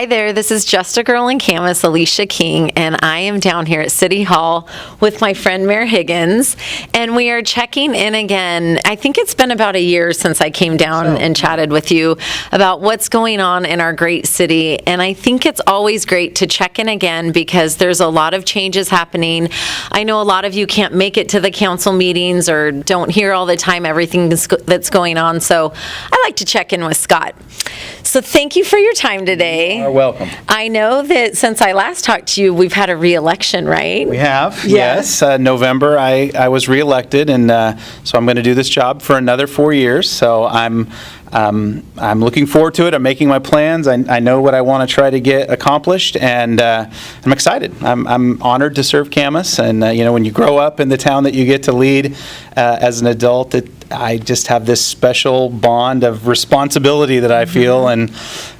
Hi there, this is Just a Girl in Camas, Alicia King, and I am down here at City Hall with my friend Mayor Higgins, and we are checking in again. I think it's been about a year since I came down and chatted with you about what's going on in our great city, and I think it's always great to check in again because there's a lot of changes happening. I know a lot of you can't make it to the council meetings or don't hear all the time everything that's going on, so I like to check in with Scott. So thank you for your time today. You're welcome. I know that since I last talked to you, we've had a re-election, right? We have, yes. November, I was re-elected, and so I'm going to do this job for another 4 years. So I'm looking forward to it. I'm making my plans. I know what I want to try to get accomplished, and I'm excited. I'm honored to serve Camas, and when you grow up in the town that you get to lead as an adult, I just have this special bond of responsibility that I feel, and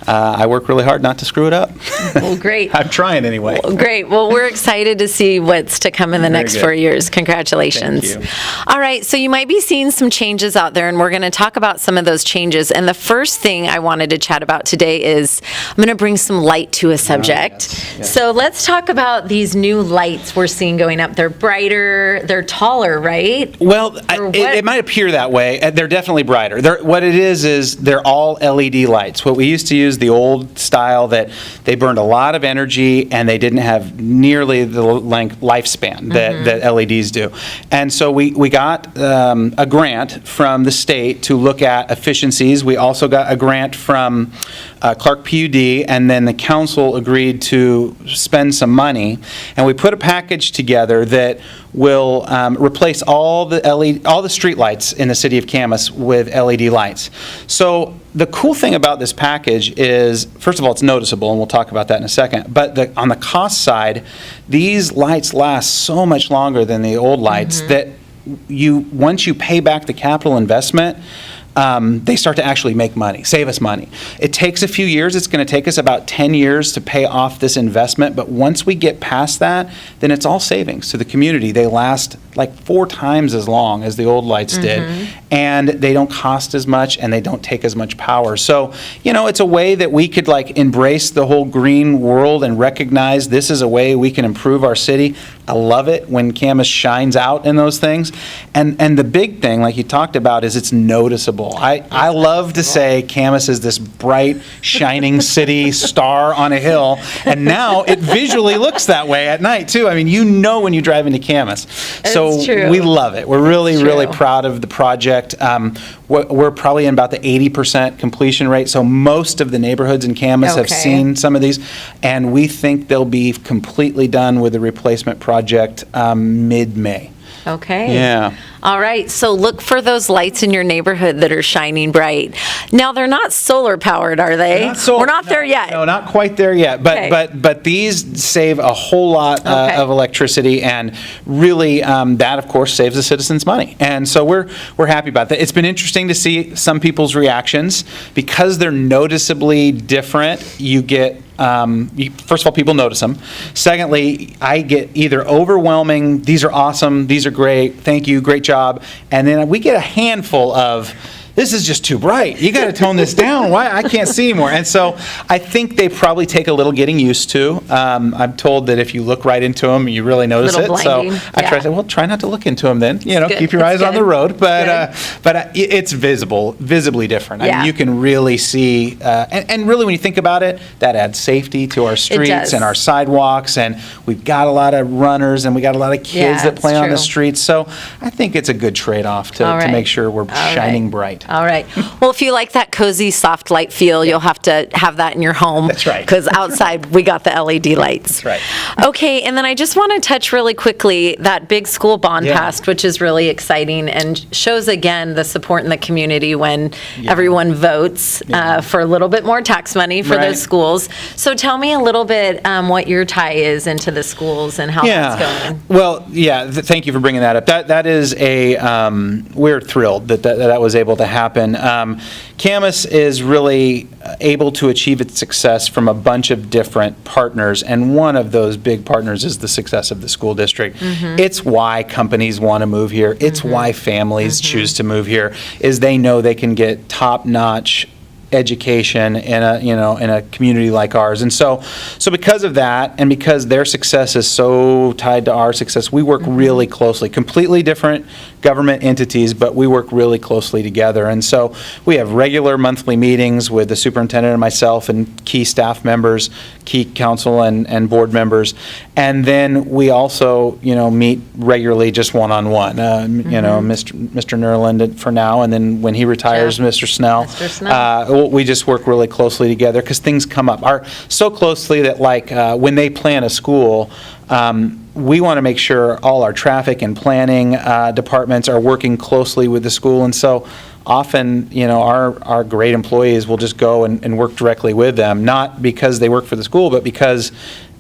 I work really hard not to screw it up. Well, great. I'm trying anyway. Well, great. Well, we're excited to see what's to come in the next 4 years. Congratulations. Thank you. All right, so you might be seeing some changes out there, and we're going to talk about some of those changes. And the first thing I wanted to chat about today is I'm going to bring some light to a subject. Yes. So let's talk about these new lights we're seeing going up. They're brighter, they're taller, right? Well, it might appear that way. They're definitely brighter. What it is they're all LED lights. What we used to use, the old style, that they burned a lot of energy and they didn't have nearly the lifespan that LEDs do. And so we got a grant from the state to look at efficiencies. We also got a grant from Clark PUD, and then the council agreed to spend some money, and we put a package together that will replace all the street lights in the city of Camas with LED lights. So the cool thing about this package is, first of all, it's noticeable, and we'll talk about that in a second, but on the cost side, these lights last so much longer than the old lights that once you pay back the capital investment, they start to actually make money, save us money. It takes a few years. It's going to take us about 10 years to pay off this investment, but once we get past that, then it's all savings to the community. They last like 4 times as long as the old lights did, and they don't cost as much, and they don't take as much power. So, it's a way that we could embrace the whole green world and recognize this is a way we can improve our city. I love it when Camas shines out in those things. And the big thing, like you talked about, is it's noticeable. I love to say Camas is this bright, shining city star on a hill, and now it visually looks that way at night, too. I mean, when you drive into Camas. So we love it. We're really proud of the project. We're probably in about the 80% completion rate, so most of the neighborhoods in Camas have seen some of these, and we think they'll be completely done with the replacement project mid-May. Okay. Yeah. All right. So look for those lights in your neighborhood that are shining bright. Now, they're not solar powered, are they? We're not there yet. No, not quite there yet. But these save a whole lot of electricity, and really that, of course, saves the citizens money. And so we're happy about that. It's been interesting to see some people's reactions because they're noticeably different. You get first of all, people notice them. Secondly, I get either overwhelming, these are awesome, these are great, thank you, great job, and then we get a handful of, this is just too bright. You got to tone this down. Why? I can't see anymore. And so I think they probably take a little getting used to. I'm told that if you look right into them, you really notice it. Blinding. So I try to say, well, try not to look into them then. Keep your eyes on the road. But it's visibly different. I mean, you can really see, and really when you think about it, that adds safety to our streets and our sidewalks. And we've got a lot of runners and we got a lot of kids that play on the streets. So I think it's a good trade-off to make sure we're shining bright. All right. Well, if you like that cozy, soft light feel, you'll have to have that in your home. That's right. Because outside, we got the LED lights. That's right. Okay, and then I just want to touch really quickly that big school bond passed, which is really exciting and shows, again, the support in the community when everyone votes for a little bit more tax money for those schools. So tell me a little bit what your tie is into the schools and how that's going. Well, thank you for bringing that up. That is we're thrilled that was able to happen. Camas is really able to achieve its success from a bunch of different partners, and one of those big partners is the success of the school district. It's why companies want to move here. It's why families choose to move here, is they know they can get top-notch education in a community like ours. And so because of that, and because their success is so tied to our success, we work really closely. Completely different government entities, but we work really closely together. And so we have regular monthly meetings with the superintendent and myself and key staff members, key council and board members. And then we also, meet regularly just one-on-one. Mr. Nerland for now, and then when he retires, Mr. Snell. We just work really closely together because things come up. So closely that when they plan a school, we want to make sure all our traffic and planning departments are working closely with the school. And so often, our great employees will just go and work directly with them, not because they work for the school, but because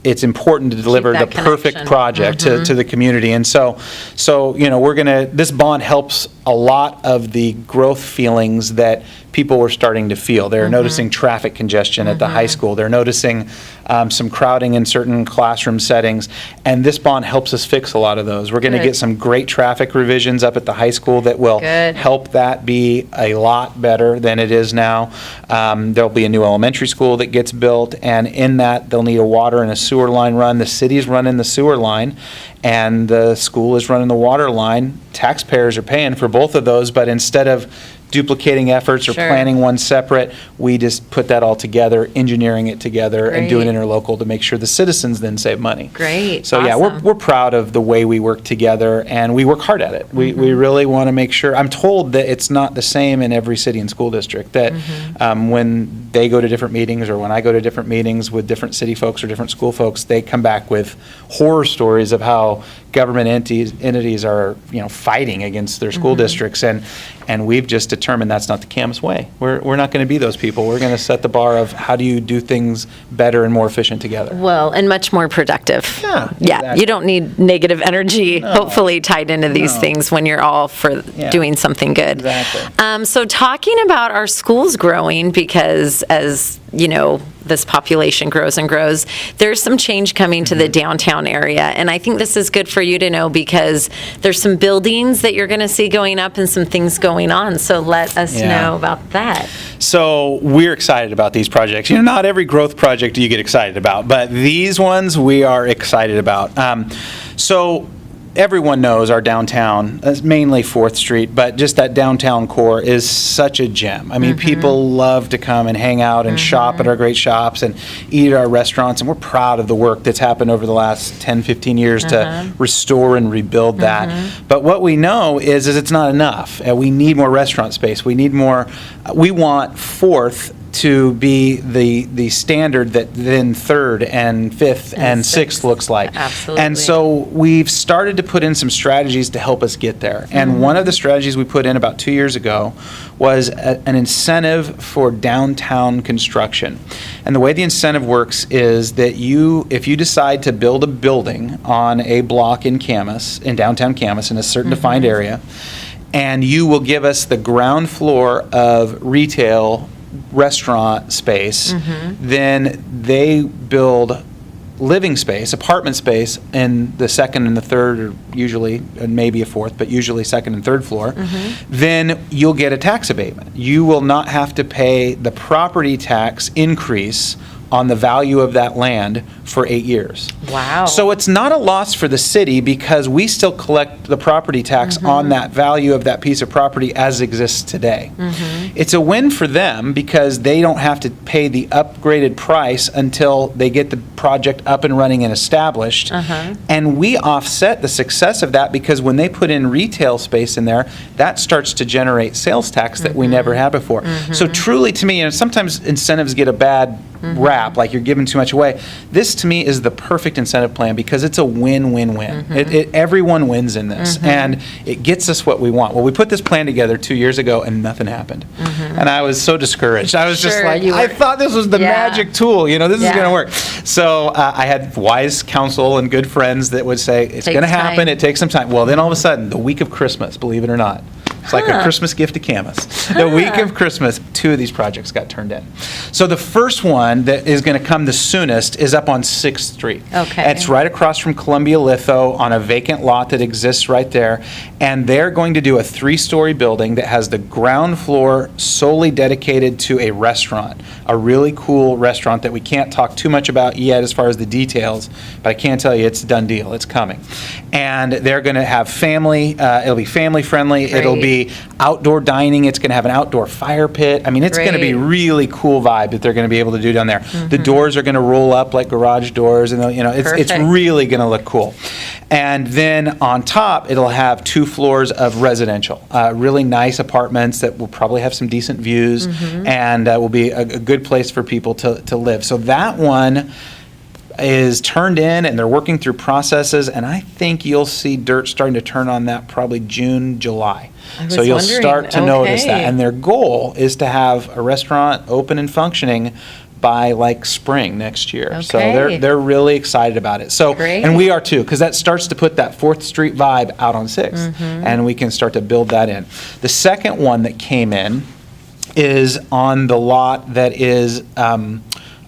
it's important to deliver the perfect project to the community. And so this bond helps a lot of the growth feelings that people were starting to feel. They're noticing traffic congestion at the high school. They're noticing some crowding in certain classroom settings. And this bond helps us fix a lot of those. We're going to get some great traffic revisions up at the high school that will help that be a lot better than it is now. There'll be a new elementary school that gets built, and in that they'll need a water and a sewer line run. The city's running the sewer line, and the school is running the water line. Taxpayers are paying for both of those, but instead of duplicating efforts or planning one separate, we just put that all together, engineering it together, and doing interlocal to make sure the citizens then save money. Great. So awesome. we're proud of the way we work together, and we work hard at it. We really want to make sure. I'm told that it's not the same in every city and school district, that when they go to different meetings or when I go to different meetings with different city folks or different school folks, they come back with horror stories of how government entities are fighting against their school districts, and we've just determined that's not the Camas way. We're not going to be those people. We're going to set the bar of how do you do things better and more efficient together. Well, and much more productive. Yeah, exactly. You don't need negative energy, hopefully, tied into these things when you're all for doing something good. Exactly. So talking about our schools growing, because as this population grows and grows, there's some change coming to the downtown area. And I think this is good for you to know because there's some buildings that you're going to see going up and some things going on. So let us know about that. So we're excited about these projects. Not every growth project do you get excited about, but these ones we are excited about. So everyone knows our downtown, mainly 4th Street, but just that downtown core is such a gem. I mean, people love to come and hang out and shop at our great shops and eat at our restaurants, and we're proud of the work that's happened over the last 10, 15 years to restore and rebuild that. But what we know is it's not enough. We need more restaurant space. We need more. We want 4th to be the standard that then 3rd and 5th and 6th looks like. Absolutely. And so we've started to put in some strategies to help us get there. And one of the strategies we put in about 2 years ago was an incentive for downtown construction. And the way the incentive works is that if you decide to build a building on a block in Camas, in downtown Camas, in a certain defined area, and you will give us the ground floor of retail restaurant space, then they build living space, apartment space in the 2nd and the 3rd, or usually, and maybe a 4th, but usually 2nd and 3rd floor, then you'll get a tax abatement. You will not have to pay the property tax increase on the value of that land for 8 years. Wow. So it's not a loss for the city because we still collect the property tax on that value of that piece of property as exists today. It's a win for them because they don't have to pay the upgraded price until they get the project up and running and established. And we offset the success of that because when they put in retail space in there, that starts to generate sales tax that we never had before. So truly, to me, sometimes incentives get a bad rap, like you're giving too much away. This, to me, is the perfect incentive plan because it's a win-win-win. Everyone wins in this, and it gets us what we want. Well, we put this plan together 2 years ago, and nothing happened. And I was so discouraged. I was just like, I thought this was the magic tool. This is going to work. So I had wise counsel and good friends that would say, it's going to happen. It takes some time. Well, then all of a sudden, the week of Christmas, believe it or not, It's like a Christmas gift to Camas. The week of Christmas, 2 of these projects got turned in. So the first one that is going to come the soonest is up on 6th Street. Okay. It's right across from Columbia Litho on a vacant lot that exists right there. And they're going to do a 3-story building that has the ground floor solely dedicated to a restaurant, a really cool restaurant that we can't talk too much about yet as far as the details, but I can tell you it's a done deal. It's coming. And they're going to have family, it'll be family friendly. Great. It'll be outdoor dining. It's going to have an outdoor fire pit. I mean, it's going to be Great. really cool vibe that they're going to be able to do down there. The doors are going to roll up like garage doors, and it's Perfect. really going to look cool. And then on top, it'll have 2 floors of residential, really nice apartments that will probably have some decent views, and will be a good place for people to live. So that one is turned in, and they're working through processes, and I think you'll see dirt starting to turn on that probably June, July. So you'll wondering. start to notice that. Okay. And their goal is to have a restaurant open and functioning by like spring next year. So Okay. they're really excited about it. So Great. and we are too, because that starts to put that 4th Street vibe out on 6th, and we can start to build that in. The second one that came in is on the lot that is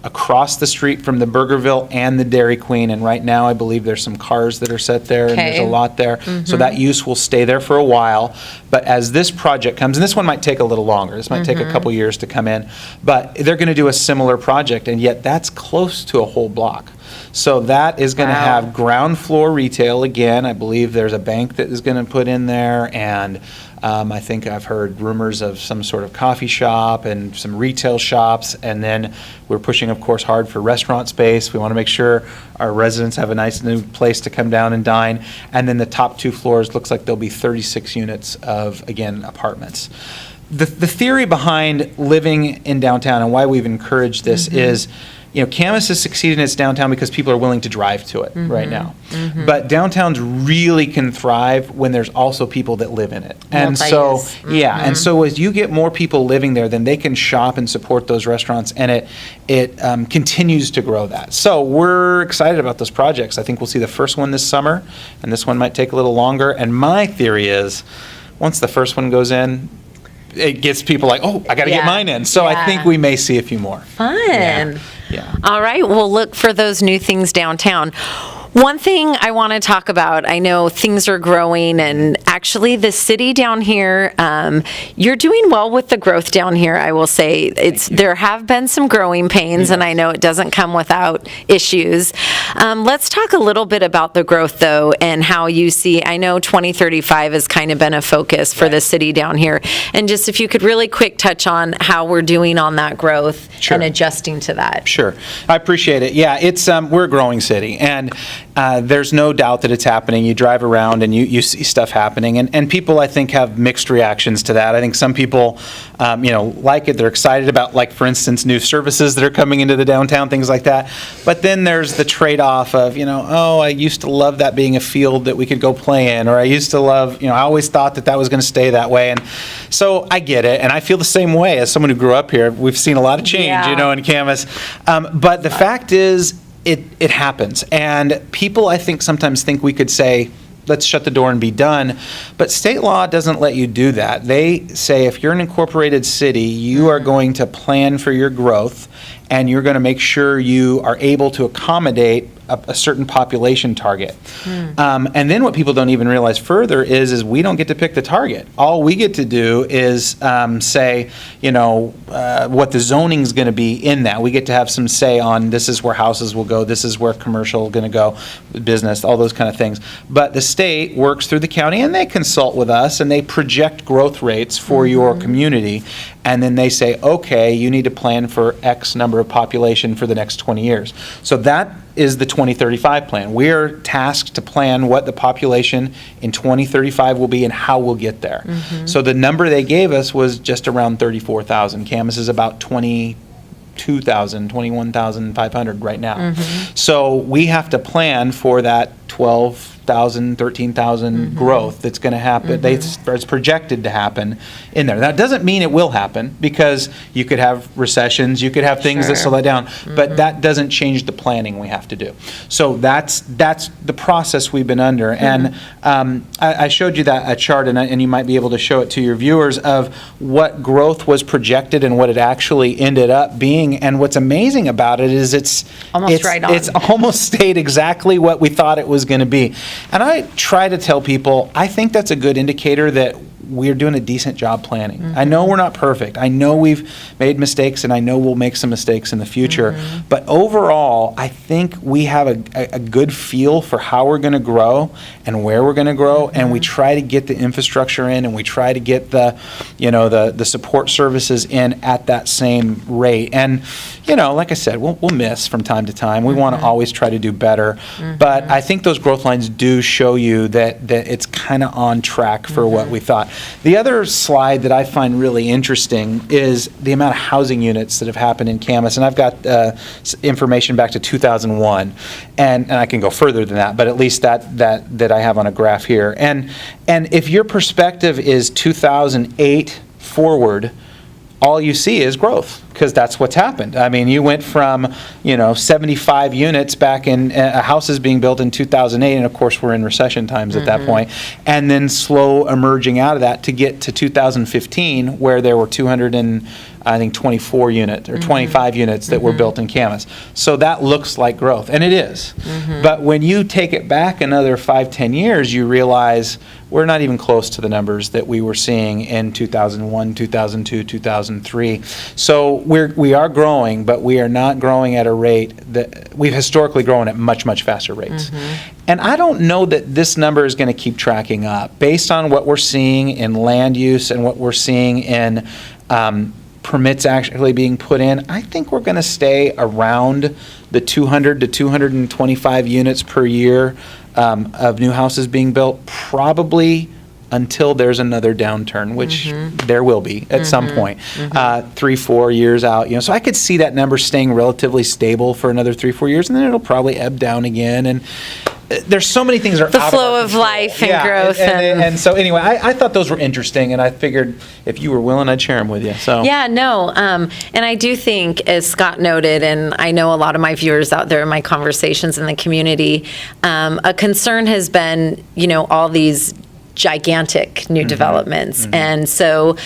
across the street from the Burgerville and the Dairy Queen, and right now I believe there's some cars that are set there, and there's a Okay. lot there. So that use will stay there for a while. But as this project comes, and this one might take a little longer, this might take a couple years to come in, but they're going to do a similar project, and yet that's close to a whole block. So that is going to Wow. have ground floor retail again. I believe there's a bank that is going to put in there, and I think I've heard rumors of some sort of coffee shop and some retail shops. And then we're pushing, of course, hard for restaurant space. We want to make sure our residents have a nice new place to come down and dine. And then the top 2 floors looks like there'll be 36 units of, again, apartments. The theory behind living in downtown and why we've encouraged this is, Camas is succeeding in its downtown because people are willing to drive to it right now. But downtowns really can thrive when there's also people that live in it. And so, Multi-use. and so as you get more people living there, then they can shop and support those restaurants, and it continues to grow that. So we're excited about those projects. I think we'll see the first one this summer, and this one might take a little longer. And my theory is, once the first one goes in, it gets people like, oh, I got to Yeah. get mine in. So I Yeah. think we may see a few more. Fun. Yeah. All right, we'll look for those new things downtown. One thing I want to talk about, I know things are growing, and actually the city down here, you're doing well with the growth down here, I will say. There have been some growing pains, and I know it doesn't come without issues. Let's talk a little bit about the growth, though, and how you see, I know 2035 has kind of been a focus for the city down here. And just if you could really quick touch on how we're doing on that growth Sure. and adjusting to that. Sure. I appreciate it. Yeah, it's we're a growing city, and there's no doubt that it's happening. You drive around and you see stuff happening, and people, I think, have mixed reactions to that. I think some people, like it. They're excited about, like, for instance, new services that are coming into the downtown, things like that. But then there's the trade-off of, oh, I used to love that being a field that we could go play in, or I used to love, I always thought that was going to stay that way. And so I get it, and I feel the same way as someone who grew up here. We've seen a lot of change, Yeah. in Camas. But the fact is, it happens. And people, I think, sometimes think we could say, let's shut the door and be done. But state law doesn't let you do that. They say if you're an incorporated city, you are going to plan for your growth, and you're going to make sure you are able to accommodate a certain population target. And then what people don't even realize further is we don't get to pick the target. All we get to do is say, what the zoning's going to be in that. We get to have some say on this is where houses will go, this is where commercial going to go, business, all those kind of things. But the state works through the county, and they consult with us, and they project growth rates for your community. And then they say, okay, you need to plan for X number of population for the next 20 years. So that is the 2035 plan. We are tasked to plan what the population in 2035 will be and how we'll get there. So the number they gave us was just around 34,000. Camas is about 21,500 right now. So we have to plan for that 12,000, 13,000 growth that's going to happen. It's projected to happen in there. That doesn't mean it will happen, because you could have recessions, you could have things that slow that down, but that doesn't change the planning we have to do. So that's the process we've been under. And I showed you a chart, and you might be able to show it to your viewers, of what growth was projected and what it actually ended up being. And what's amazing about it is it's right on. It's almost stayed exactly what we thought it was going to be. And I try to tell people, I think that's a good indicator that we're doing a decent job planning. I know we're not perfect. I know we've made mistakes, and I know we'll make some mistakes in the future. But overall, I think we have a good feel for how we're going to grow and where we're going to grow, and we try to get the infrastructure in, and we try to get the support services in at that same rate. And like I said, we'll miss from time to time. We want to always try to do better. But I think those growth lines do show you that it's kind of on track for what we thought. The other slide that I find really interesting is the amount of housing units that have happened in Camas. And I've got information back to 2001. And I can go further than that, but at least that I have on a graph here. And if your perspective is 2008 forward, all you see is growth, because that's what's happened. I mean, you went from 75 units back in houses being built in 2008, and of course we're in recession times at that point, and then slow emerging out of that to get to 2015, where there were 224 units or 25 units that were built in Camas. So that looks like growth, and it is. But when you take it back another 5-10 years, you realize we're not even close to the numbers that we were seeing in 2001, 2002, 2003. So we are growing, but we are not growing at a rate that we've historically grown at much, much faster rates. And I don't know that this number is going to keep tracking up based on what we're seeing in land use and what we're seeing in permits actually being put in. I think we're going to stay around the 200 to 225 units per year of new houses being built, probably until there's another downturn, which there will be at some point, 3-4 years out. So I could see that number staying relatively stable for another 3-4 years, and then it'll probably ebb down again. And there's so many things that are the out flow of our of control. life and growth. And so anyway, I thought those were interesting, and I figured if you were willing, I'd share them with you. So Yeah, no, and I do think, as Scott noted, and I know a lot of my viewers out there in my conversations in the community, a concern has been, all these gigantic new developments. And so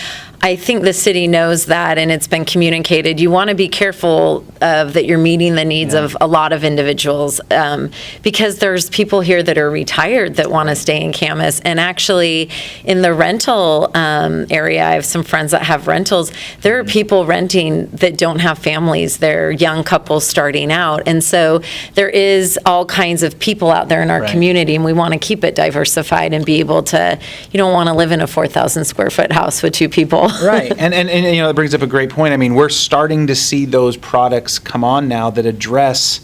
I think the city knows that, and it's been communicated. You want to be careful of that you're meeting the needs of a lot of individuals, because there's people here that are retired that want to stay in Camas. And actually, in the rental area, I have some friends that have rentals. There are people renting that don't have families. They're young couples starting out. And so there is all kinds of people out there in our community, and we want to keep it diversified and be able to, you don't want to live in a 4,000 square foot house with two people. Right, and that brings up a great point. I mean, we're starting to see those products come on now that address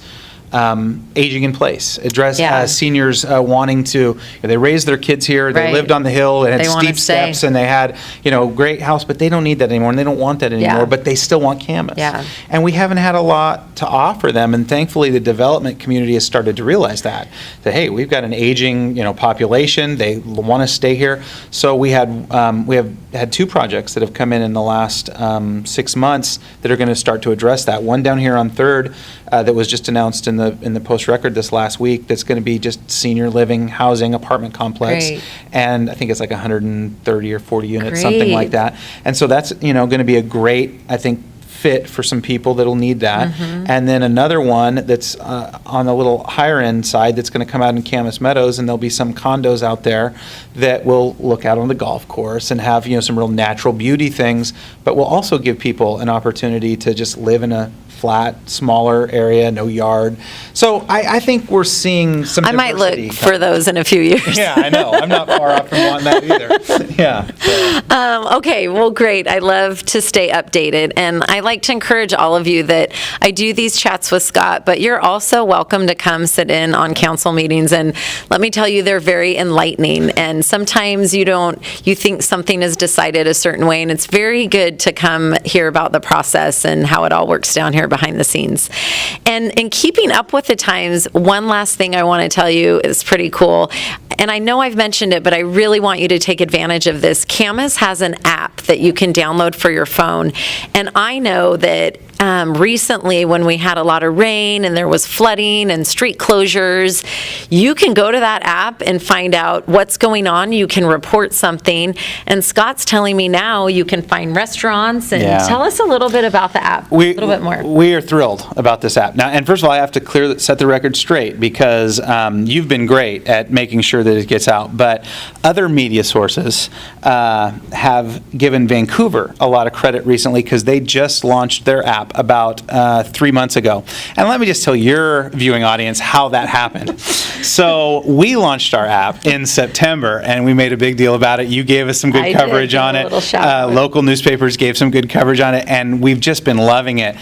aging in place, address seniors wanting to, they raised their kids here, they lived on the hill, and had steep steps, and they had, great house, but they don't need that anymore, and they don't want that anymore, but they still want Camas. And we haven't had a lot to offer them, and thankfully the development community has started to realize that hey, we've got an aging, population, they want to stay here. So we have had 2 projects that have come in the last 6 months that are going to start to address that. One down here on 3rd that was just announced in the Post Record this last week, that's going to be just senior living housing apartment complex. And I think it's like 130 or 40 units, something like that. And so that's going to be a great, I think, fit for some people that'll need that. And then another one that's on the little higher end side that's going to come out in Camas Meadows, and there'll be some condos out there that will look out on the golf course and have some real natural beauty things, but will also give people an opportunity to just live in a flat, smaller area, no yard. So I think we're seeing some I might look for those in a few years. Yeah, I know. I'm not far off from wanting that either. Yeah. Okay, well, great. I love to stay updated, and I like to encourage all of you that I do these chats with Scott, but you're also welcome to come sit in on council meetings, and let me tell you, they're very enlightening, and sometimes you think something is decided a certain way, and it's very good to come hear about the process and how it all works down here behind the scenes. And in keeping up with the times, one last thing I want to tell you is pretty cool. And I know I've mentioned it, but I really want you to take advantage of this. Camas has an app that you can download for your phone. And I know that recently when we had a lot of rain and there was flooding and street closures, you can go to that app and find out what's going on. You can report something. And Scott's telling me now you can find restaurants. And tell us a little bit about the app, a little bit more. We are thrilled about this app. Now, and first of all, I have to set the record straight because you've been great at making sure that it gets out. But other media sources have given Vancouver a lot of credit recently because they just launched their app about 3 months ago. And let me just tell your viewing audience how that happened. So we launched our app in September, and we made a big deal about it. You gave us some good coverage on it. Local newspapers gave some good coverage on it, and we've just been loving it.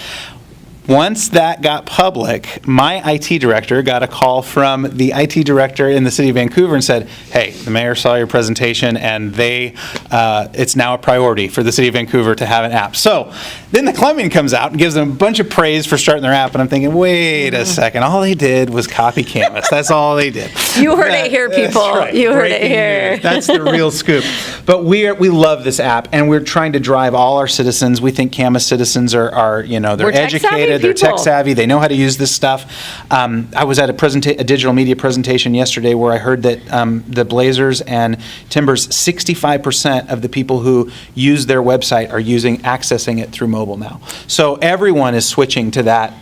Once that got public, my IT director got a call from the IT director in the city of Vancouver and said, hey, the mayor saw your presentation and it's now a priority for the city of Vancouver to have an app. So then the Columbian comes out and gives them a bunch of praise for starting their app, and I'm thinking, wait a second, all they did was copy Camas. That's all they did. You heard it here, people. Right. You heard it here. News. That's the real scoop. But we love this app, and we're trying to drive all our citizens. We think Camas citizens are they're educated. They're tech savvy. They know how to use this stuff. I was at a digital media presentation yesterday where I heard that the Blazers and Timbers, 65% of the people who use their website are accessing it through mobile now. So everyone is switching to that,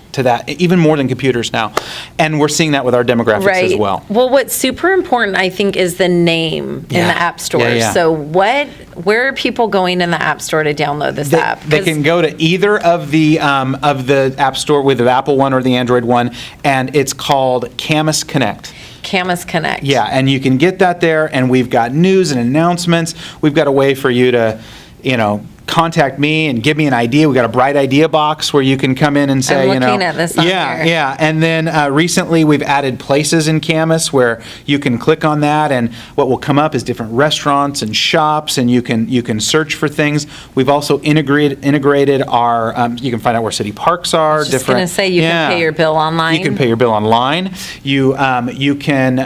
even more than computers now. And we're seeing that with our demographics as well. Well, what's super important, I think, is the name in the App Store. So where are people going in the App Store to download this app? They can go to either of the App Store with the Apple one or the Android one, and it's called Camas Connect. Camas Connect. Yeah, and you can get that there, and we've got news and announcements. We've got a way for you to, contact me and give me an idea. We got a bright idea box where you can come in and say, I'm looking at this on here. Yeah. And then recently we've added places in Camas where you can click on that, and what will come up is different restaurants and shops, and you can search for things. We've also integrated our. You can find out where city parks are. I was just going to say you can pay your bill online. You can pay your bill online. You can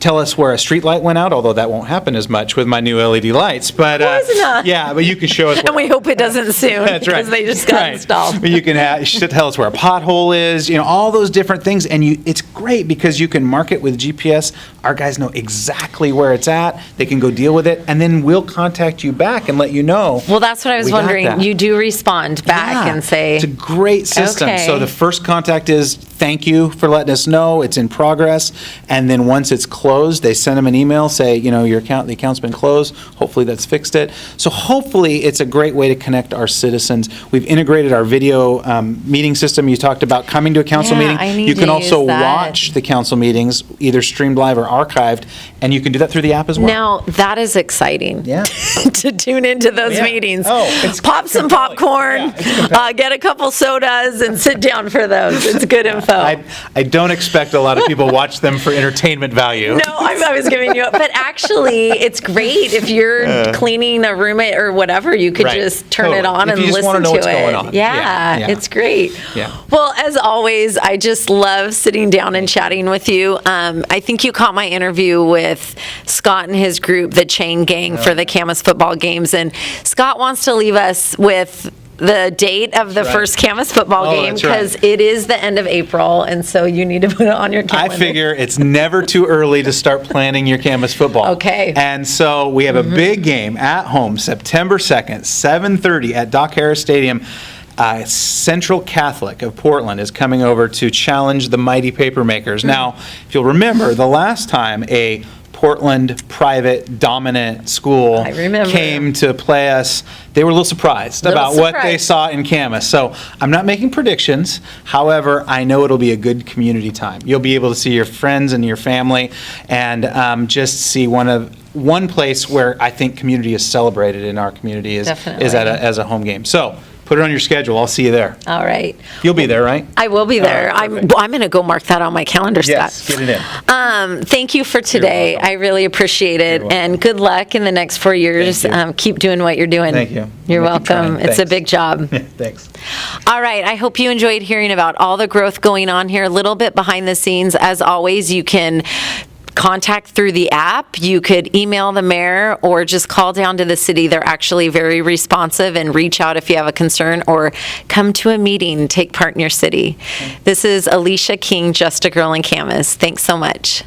tell us where a street light went out, although that won't happen as much with my new LED lights. But but you can show us. And we hope it doesn't soon. That's right. Because they just got installed. But you can tell us where a pothole is, all those different things. And it's great because you can mark it with GPS. Our guys know exactly where it's at. They can go deal with it. And then we'll contact you back and let you know. Well, that's what I was wondering. You do respond back and say. It's a great system. Okay. So the first contact is, thank you for letting us know. It's in progress. And then once it's closed, they send them an email, say, the account's been closed. Hopefully that's fixed it. So hopefully it's a great way to connect our citizens. We've integrated our video meeting system. You talked about coming to a council meeting. You can also watch the council meetings, either streamed live or archived, and you can do that through the app as well. Now, that is exciting. Yeah. To tune into those meetings. It's Pop some popcorn, get a couple sodas, and sit down for those. It's good info. I don't expect a lot of people watch them for entertainment value. No, I was giving you up. But actually, it's great if you're cleaning a room or whatever. You could just turn it on and listen to it. If you just want to know what's going on. Yeah, it's great. Yeah. Well, as always, I just love sitting down and chatting with you. I think you caught my interview with Scott and his group, the Chain Gang, for the Camas football games. And Scott wants to leave us with the date of the first Camas football game because it is the end of April, and so you need to put it on your calendar. I figure it's never too early to start planning your Camas football. Okay. And so we have a big game at home, September 2nd, 7:30 at Doc Harris Stadium. Central Catholic of Portland is coming over to challenge the mighty Papermakers. Now, if you'll remember, the last time a Portland private dominant school came to play us, they were a little surprised about what they saw in Camas. So I'm not making predictions. However, I know it'll be a good community time. You'll be able to see your friends and your family and just see one place where I think community is celebrated in our community is as a home game. So Put it on your schedule. I'll see you there. All right. You'll be there, right? I will be there. right, I'm perfect. going to go mark that on my calendar, Yes, Scott. get it in. Thank you for today. welcome. I really appreciate it. You're welcome. And good luck in the next 4 years. Thank you. Keep doing what you're doing. Thank you. You're I'm gonna keep welcome. trying. It's a Thanks. big job. Thanks. All right. I hope you enjoyed hearing about all the growth going on here, a little bit behind the scenes. As always, you can contact through the app. You could email the mayor or just call down to the city. They're actually very responsive, and reach out if you have a concern, or come to a meeting, take part in your city. This is Alicia King, Just a Girl in Camas. Thanks so much.